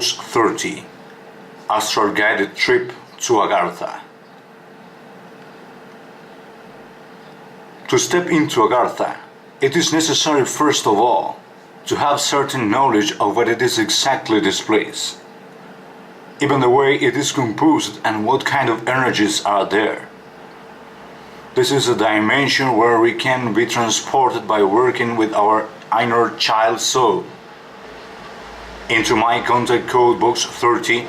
VOX-30 Astral guided trip to Agartha. To step into Agartha, it is necessary first of all to have certain knowledge of what it is exactly this place, even the way it is composed and what kind of energies are there. This is a dimension where we can be transported by working with our inner child soul. Into my contact code VOX-30,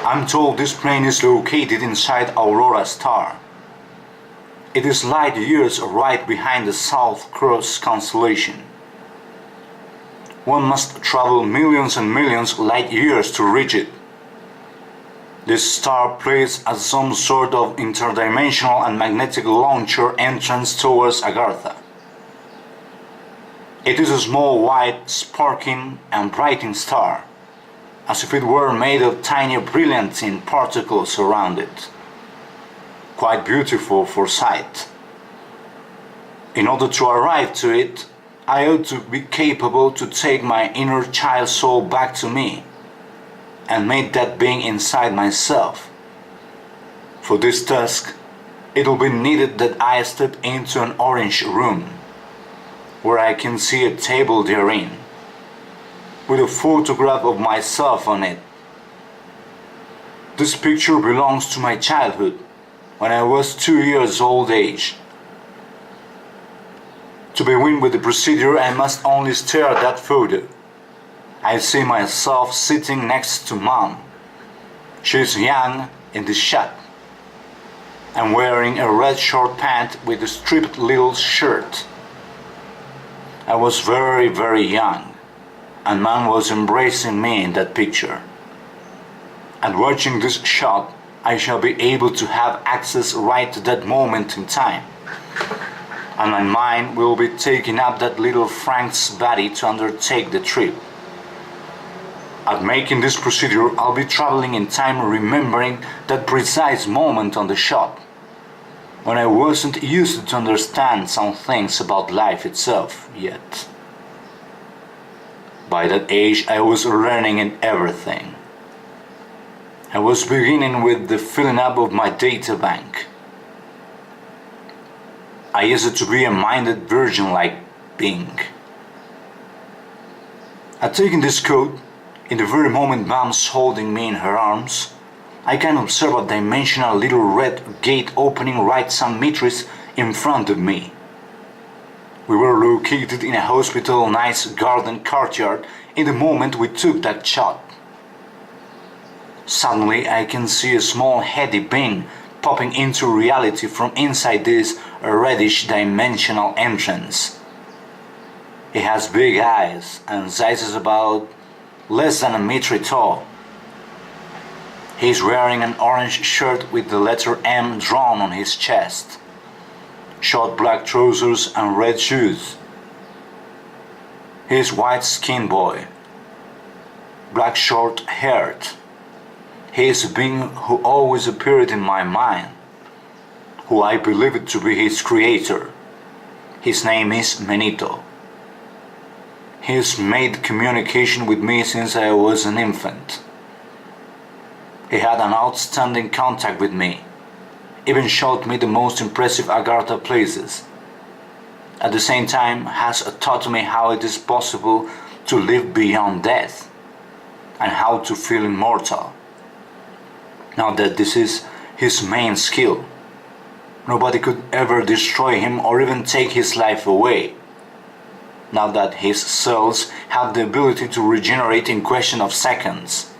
I'm told this plane is located inside Aurora star. It is light years right behind the South Cross constellation. One must travel millions and millions light years to reach it. This star plays as some sort of interdimensional and magnetic launcher entrance towards Agartha. It is a small white, sparking and brighting star, as if it were made of tiny brilliantine particles around it. Quite beautiful for sight. In order to arrive to it, I ought to be capable to take my inner child soul back to me and make that being inside myself. For this task, it will be needed that I step into an orange room, where I can see a table therein, with a photograph of myself on it. This picture belongs to my childhood, when I was 2 years old age. To begin with the procedure, I must only stare at that photo. I see myself sitting next to Mom. She is young in the shot and wearing a red short pant with a striped little shirt. I was very young, and Mom was embracing me in that picture. And watching this shot, I shall be able to have access right to that moment in time, and my mind will be taking up that little Frank's body to undertake the trip. At making this procedure, I'll be traveling in time, remembering that precise moment on the shot, when I wasn't used to understand some things about life itself yet. By that age, I was learning in everything. I was beginning with the filling up of my data bank. I used to be a minded virgin-like being. At taking this code, in the very moment Mom's holding me in her arms, I can observe a dimensional little red gate opening right some meters in front of me. We were located in a hospital nice garden courtyard in the moment we took that shot. Suddenly I can see a small heady being popping into reality from inside this reddish dimensional entrance. He has big eyes and size is about less than a meter tall. He is wearing an orange shirt with the letter M drawn on his chest, short black trousers and red shoes. He is white-skinned boy, black short-haired. He is a being who always appeared in my mind, who I believed to be his creator. His name is Benito. He has made communication with me since I was an infant. He had an outstanding contact with me, even showed me the most impressive Agartha places. At the same time, has taught me how it is possible to live beyond death, and how to feel immortal. Now that this is his main skill, nobody could ever destroy him or even take his life away. Now that his cells have the ability to regenerate in question of seconds.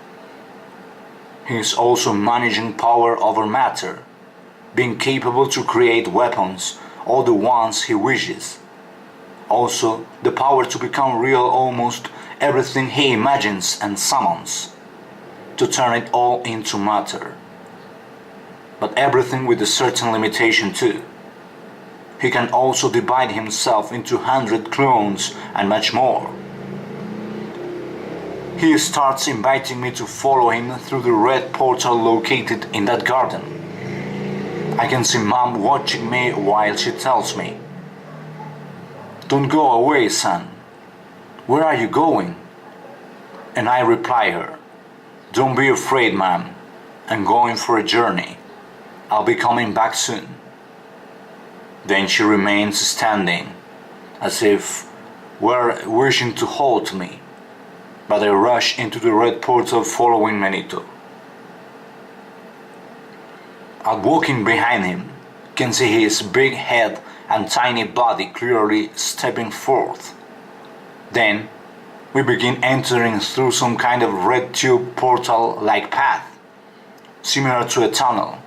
He is also managing power over matter, being capable to create weapons, all the ones he wishes. Also, the power to become real almost everything he imagines and summons, to turn it all into matter. But everything with a certain limitation too. He can also divide himself into 100 clones and much more. He starts inviting me to follow him through the red portal located in that garden. I can see Mom watching me while she tells me, "Don't go away, son. Where are you going?" And I reply her, "Don't be afraid, ma'am. I'm going for a journey. I'll be coming back soon." Then she remains standing, as if were wishing to hold me, but I rush into the red portal following Manito. I'm walking behind him, can see his big head and tiny body clearly stepping forth. Then we begin entering through some kind of red tube portal-like path, similar to a tunnel.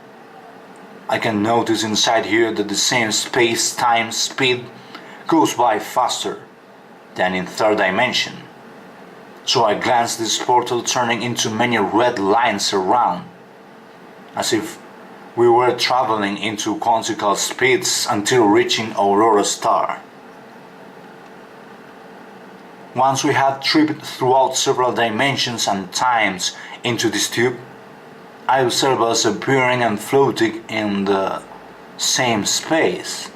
I can notice inside here that the same space-time speed goes by faster than in third dimension. So I glance this portal turning into many red lines around, as if we were traveling into quantical speeds until reaching Aurora Star. Once we had tripped throughout several dimensions and times into this tube, I observe us appearing and floating in the same space,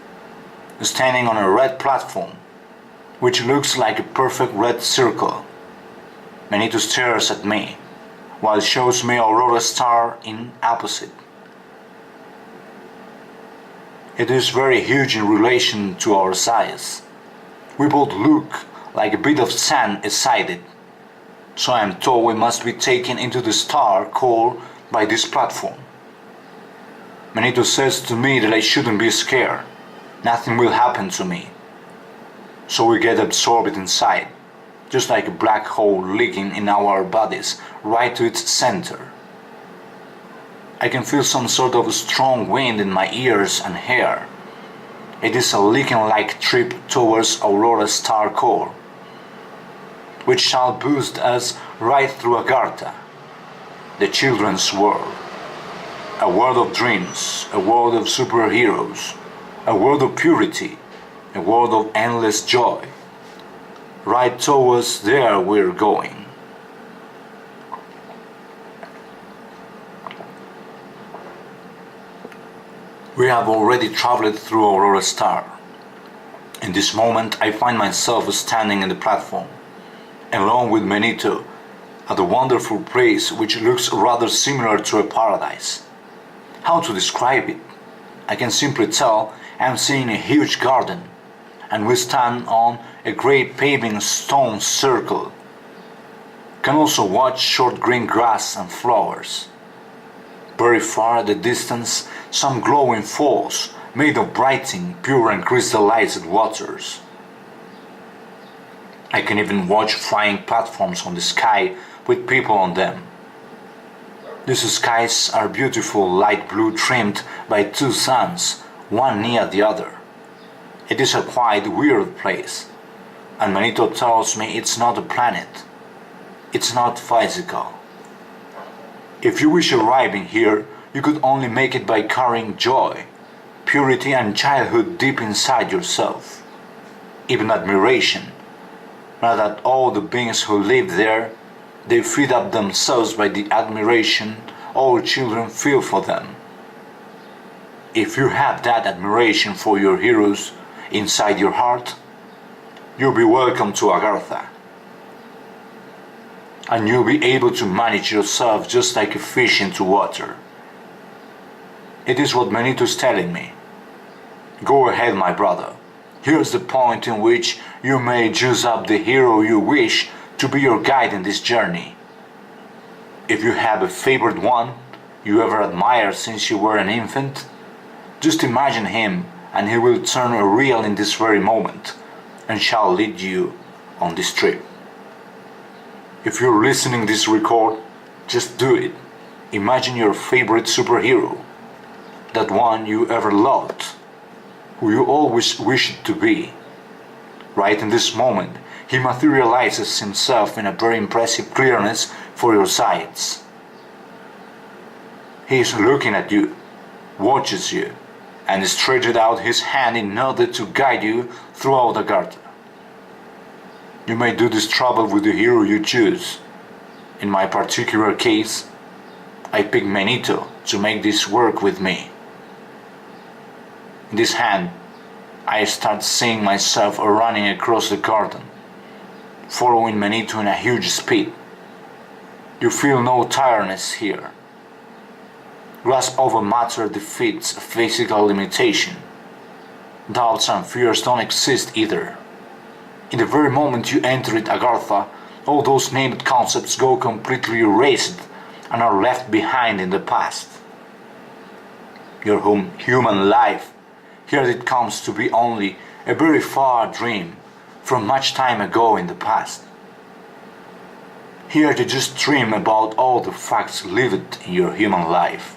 standing on a red platform, which looks like a perfect red circle. Manito stares at me, while shows me Aurora Star in opposite. It is very huge in relation to our size. We both look like a bit of sand aside it, so I am told we must be taken into the star core by this platform. Manito says to me that I shouldn't be scared. Nothing will happen to me. So we get absorbed inside, just like a black hole leaking in our bodies right to its center. I can feel some sort of strong wind in my ears and hair. It is a leaking-like trip towards Aurora Star Core, which shall boost us right through Agartha, the children's world. A world of dreams, a world of superheroes, a world of purity, a world of endless joy. Right towards there we're going. We have already traveled through Aurora Star. In this moment I find myself standing in the platform, along with Manito, at a wonderful place which looks rather similar to a paradise. How to describe it? I can simply tell I'm seeing a huge garden, and we stand on a great paving stone circle. Can also watch short green grass and flowers. Very far at the distance, some glowing falls made of brighting, pure and crystallized waters. I can even watch flying platforms on the sky with people on them. These skies are beautiful light blue trimmed by two suns, one near the other. It is a quite weird place, and Manito tells me it's not a planet. It's not physical. If you wish arriving here, you could only make it by carrying joy, purity and childhood deep inside yourself. Even admiration. Now that all the beings who live there, they feed up themselves by the admiration all children feel for them. If you have that admiration for your heroes inside your heart, you'll be welcome to Agartha. And you'll be able to manage yourself just like a fish into water. It is what Manito is telling me. Go ahead, my brother. Here's the point in which you may choose up the hero you wish to be your guide in this journey. If you have a favorite one you ever admired since you were an infant, just imagine him and he will turn real in this very moment and shall lead you on this trip. If you're listening this record, just do it. Imagine your favorite superhero, that one you ever loved, who you always wished to be. Right in this moment, he materializes himself in a very impressive clearness for your sights. He is looking at you, watches you, and stretches out his hand in order to guide you throughout Agartha. You may do this travel with the hero you choose. In my particular case, I pick Manito to make this work with me. In this hand, I start seeing myself running across the garden, following Manito in a huge speed. You feel no tiredness here. Grasp over matter defeats physical limitation. Doubts and fears don't exist either. In the very moment you enter it, Agartha, all those named concepts go completely erased and are left behind in the past. Your human life, here it comes to be only a very far dream from much time ago in the past. Here you just dream about all the facts lived in your human life,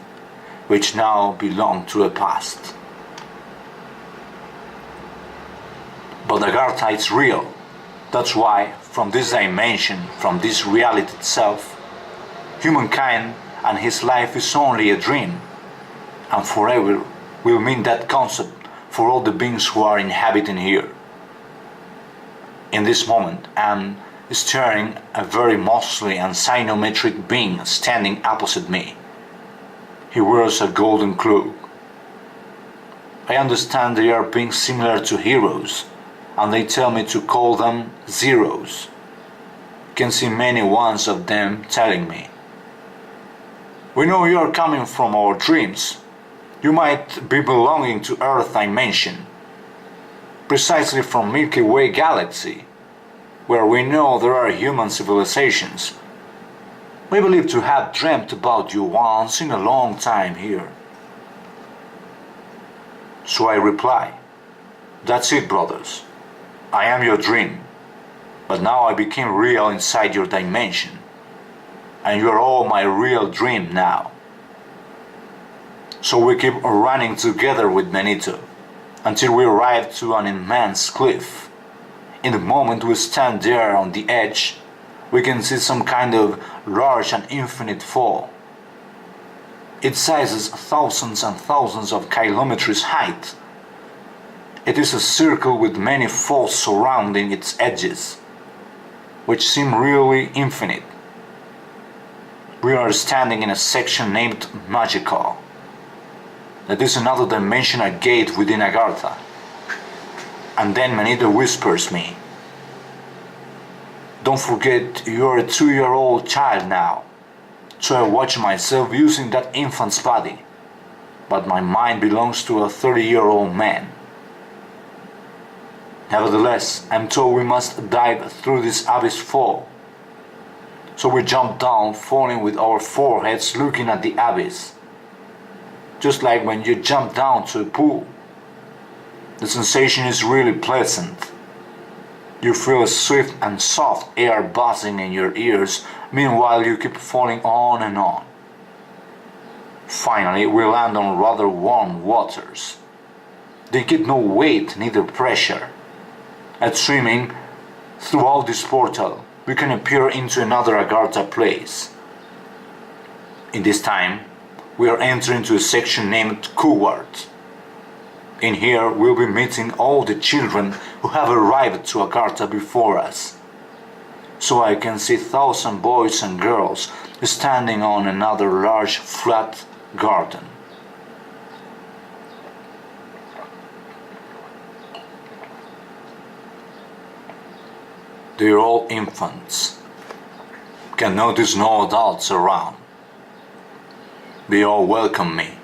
which now belong to a past. But Agartha is real. That's why, from this dimension, from this reality itself, humankind and his life is only a dream, and forever will mean that concept for all the beings who are inhabiting here. In this moment, I'm staring a very muscly and cyanometric being standing opposite me. He wears a golden cloak. I understand they are beings similar to heroes, and they tell me to call them zeros. You can see many ones of them telling me, "We know you are coming from our dreams. You might be belonging to Earth dimension, precisely from Milky Way galaxy, where we know there are human civilizations. We believe to have dreamt about you once in a long time here." So I reply, "That's it, brothers. I am your dream, but now I became real inside your dimension, and you are all my real dream now." So we keep running together with Benito until we arrive to an immense cliff. In the moment we stand there on the edge, we can see some kind of large and infinite fall. Its size is thousands and thousands of kilometers height. It is a circle with many falls surrounding its edges, which seem really infinite. We are standing in a section named Magical. That is another dimensional gate within Agartha. And then Manito whispers me, "Don't forget you are a 2-year-old child now." So I watch myself using that infant's body, but my mind belongs to a 30-year-old man. Nevertheless, I'm told we must dive through this abyss fall. So we jump down, falling with our foreheads looking at the abyss. Just like when you jump down to a pool. The sensation is really pleasant. You feel a swift and soft air buzzing in your ears, meanwhile you keep falling on and on. Finally, we land on rather warm waters. They get no weight, neither pressure. At swimming throughout this portal, we can appear into another Agartha place. In this time, we are entering into a section named Cohort. In here, we'll be meeting all the children who have arrived to Agartha before us. So I can see 1,000 boys and girls standing on another large flat garden. They are all infants. Can notice no adults around. They all welcome me.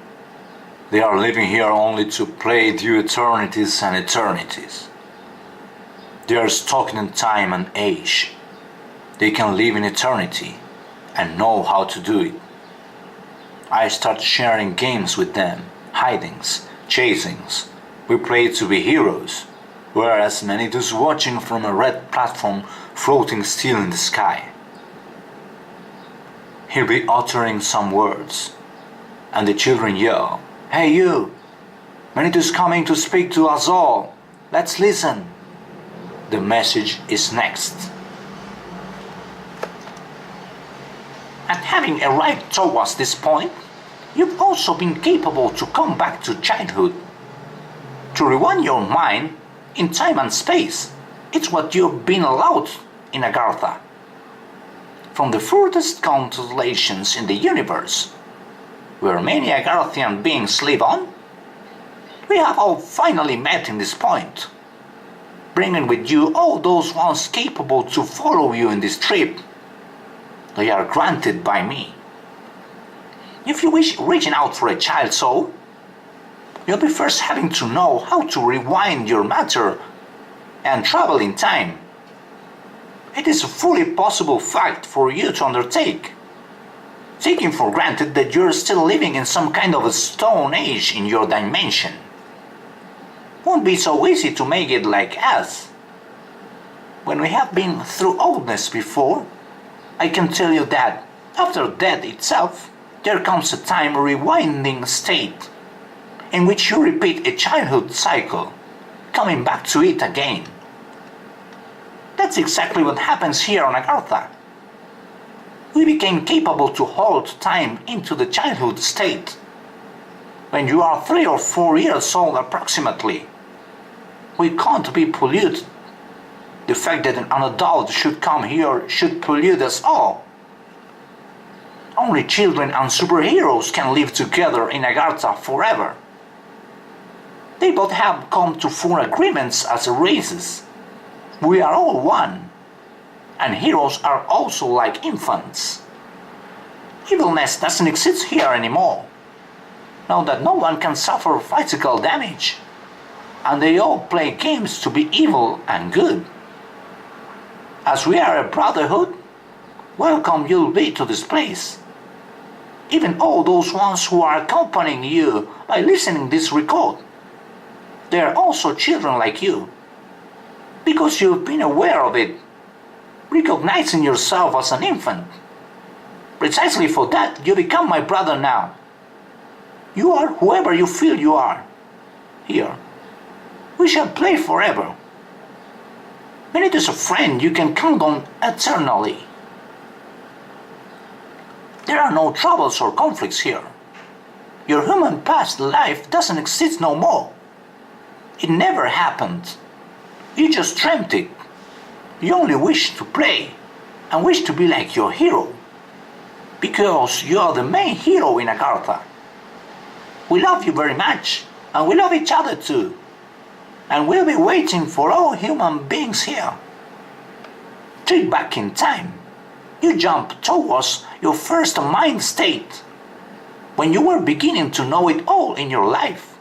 They are living here only to play the eternities and eternities. They are stuck in time and age. They can live in eternity and know how to do it. I start sharing games with them, hidings, chasings. We play to be heroes, whereas Manito's watching from a red platform floating still in the sky. He'll be uttering some words, and the children yell, "Hey you! Manito's coming to speak to us all. Let's listen." The message is next. "And having arrived towards this point, you've also been capable to come back to childhood. To rewind your mind in time and space, it's what you've been allowed in Agartha. From the furthest constellations in the universe, where many Agarthian beings live on, we have all finally met in this point, bringing with you all those ones capable to follow you in this trip. They are granted by me. If you wish reaching out for a child soul, you'll be first having to know how to rewind your matter and travel in time. It is a fully possible fact for you to undertake, taking for granted that you're still living in some kind of a stone age in your dimension. Won't be so easy to make it like us. When we have been through oldness before, I can tell you that after death itself, there comes a time rewinding state in which you repeat a childhood cycle, coming back to it again. That's exactly what happens here on Agartha. We became capable to hold time into the childhood state. When you are 3 or 4 years old approximately, we can't be polluted. The fact that an adult should come here should pollute us all. Only children and superheroes can live together in Agartha forever. They both have come to full agreements as races. We are all one, and heroes are also like infants. Evilness doesn't exist here anymore, now that no one can suffer physical damage, and they all play games to be evil and good. As we are a brotherhood, welcome you'll be to this place. Even all those ones who are accompanying you by listening this record, they are also children like you, because you've been aware of it, recognizing yourself as an infant. Precisely for that, you become my brother now. You are whoever you feel you are. Here, we shall play forever. When it is a friend you can count on eternally. There are no troubles or conflicts here. Your human past life doesn't exist no more. It never happened. You just dreamt it. You only wish to play and wish to be like your hero, because you are the main hero in Agartha. We love you very much, and we love each other too, and we'll be waiting for all human beings here. Trip back in time. You jump towards your first mind state, when you were beginning to know it all in your life.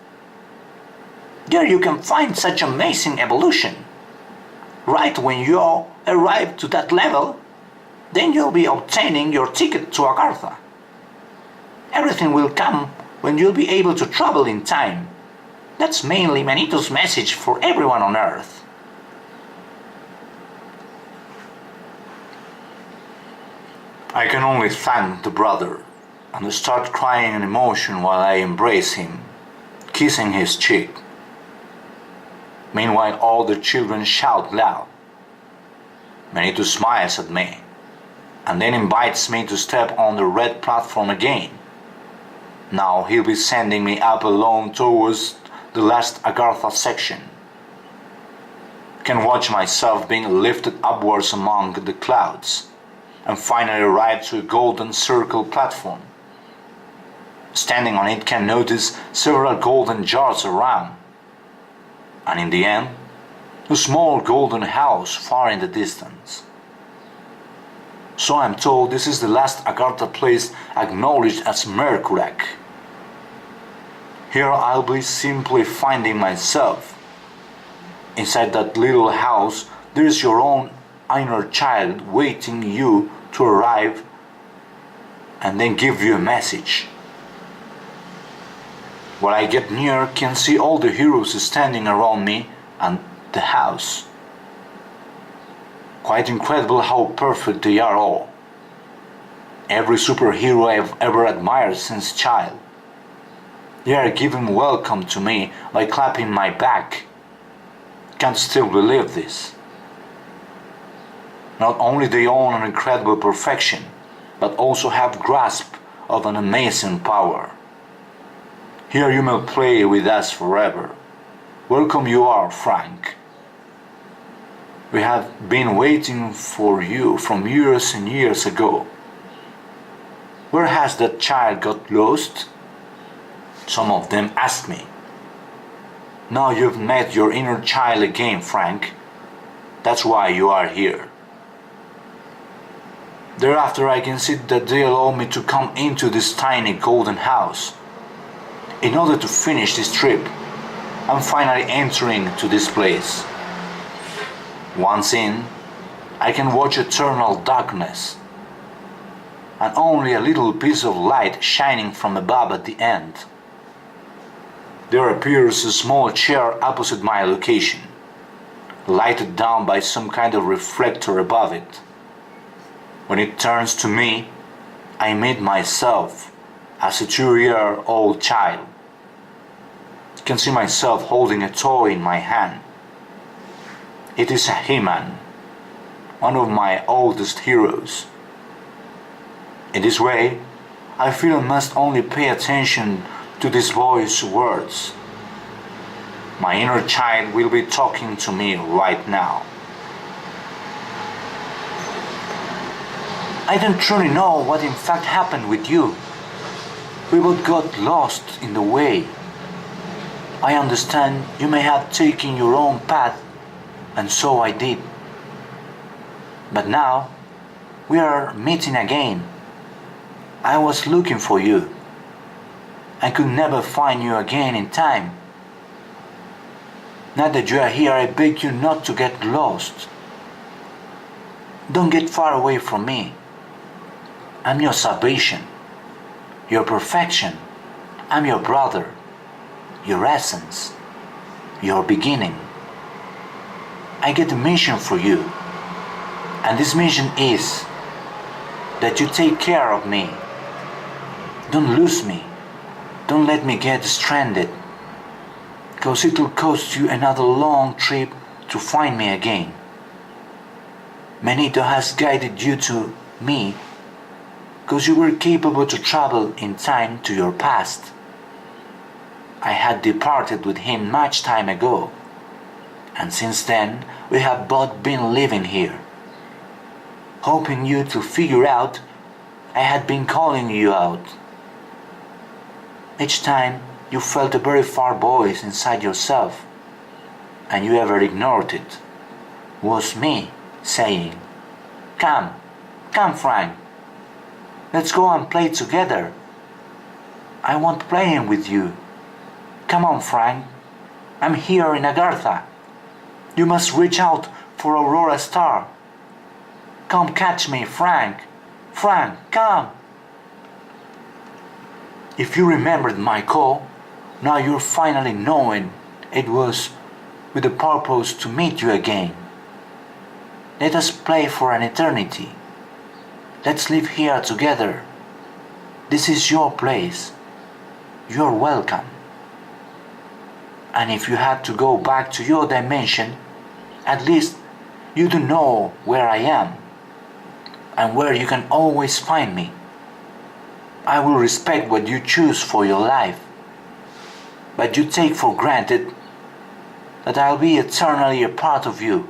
There you can find such amazing evolution. Right when you arrive to that level, then you'll be obtaining your ticket to Agartha. Everything will come when you'll be able to travel in time. That's mainly Manito's message for everyone on Earth. I can only thank the brother and start crying in emotion while I embrace him, kissing his cheek. Meanwhile, all the children shout loud. Manito smiles at me, and then invites me to step on the red platform again. Now he'll be sending me up alone towards the last Agartha section. I can watch myself being lifted upwards among the clouds, and finally arrive to a golden circle platform. Standing on it, can notice several golden jars around, and in the end, a small golden house far in the distance. So I'm told this is the last Agartha place acknowledged as Merkurak. Here I'll be simply finding myself. Inside that little house, there is your own inner child waiting you to arrive and then give you a message. When I get near, can see all the heroes standing around me and the house. Quite incredible how perfect they are all. Every superhero I've ever admired since child. They are giving welcome to me by clapping my back. Can't still believe this. Not only they own an incredible perfection, but also have grasp of an amazing power. Here you may play with us forever. Welcome you are, Frank. We have been waiting for you from years and years ago. Where has that child got lost? Some of them asked me. Now you've met your inner child again, Frank. That's why you are here. Thereafter I can see that they allow me to come into this tiny golden house. In order to finish this trip, I'm finally entering to this place. Once in, I can watch eternal darkness, and only a little piece of light shining from above at the end. There appears a small chair opposite my location, lighted down by some kind of reflector above it. When it turns to me, I meet myself as a 2-year-old child. I can see myself holding a toy in my hand. It is a He-Man, one of my oldest heroes. In this way, I feel I must only pay attention to this boy's words. My inner child will be talking to me right now. I don't truly know what in fact happened with you. We both got lost in the way. I understand you may have taken your own path, and so I did. But now, we are meeting again. I was looking for you. I could never find you again in time. Now that you are here, I beg you not to get lost. Don't get far away from me. I'm your salvation, your perfection. I'm your brother, your essence, your beginning. I get a mission for you, and this mission is that you take care of me. Don't lose me. Don't let me get stranded, because it will cost you another long trip to find me again. Magneto has guided you to me because you were capable to travel in time to your past. I had departed with him much time ago, and since then we have both been living here. Hoping you to figure out, I had been calling you out. Each time you felt a very far voice inside yourself, and you ever ignored it, was me saying, "Come, come Frank, let's go and play together. I want playing with you. Come on Frank, I'm here in Agartha. You must reach out for Aurora Star. Come catch me, Frank. Frank, come." If you remembered my call, now you're finally knowing it was with the purpose to meet you again. Let us play for an eternity. Let's live here together. This is your place. You're welcome. And if you had to go back to your dimension, at least you do know where I am and where you can always find me. I will respect what you choose for your life, but you take for granted that I'll be eternally a part of you,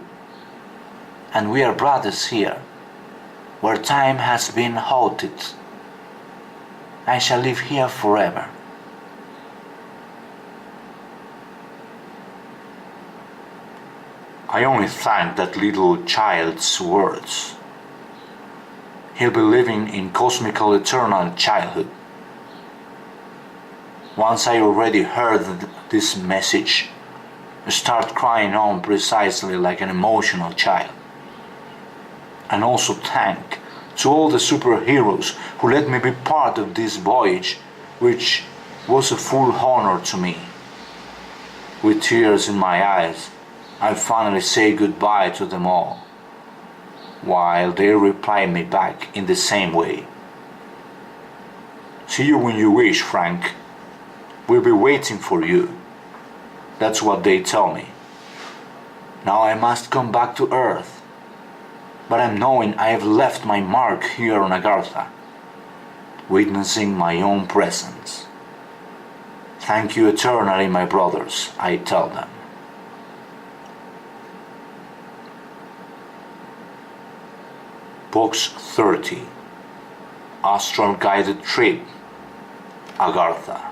and we are brothers here, where time has been halted. I shall live here forever. I only thank that little child's words. He'll be living in cosmical eternal childhood. Once I already heard this message, I start crying on precisely like an emotional child. And also thank to all the superheroes who let me be part of this voyage, which was a full honor to me. With tears in my eyes, I finally say goodbye to them all, while they reply me back in the same way. "See you when you wish, Frank. We'll be waiting for you." That's what they tell me. Now I must come back to Earth, but I'm knowing I have left my mark here on Agartha, witnessing my own presence. Thank you eternally, my brothers, I tell them. VOX-30 Astral Guided Trip, Agartha.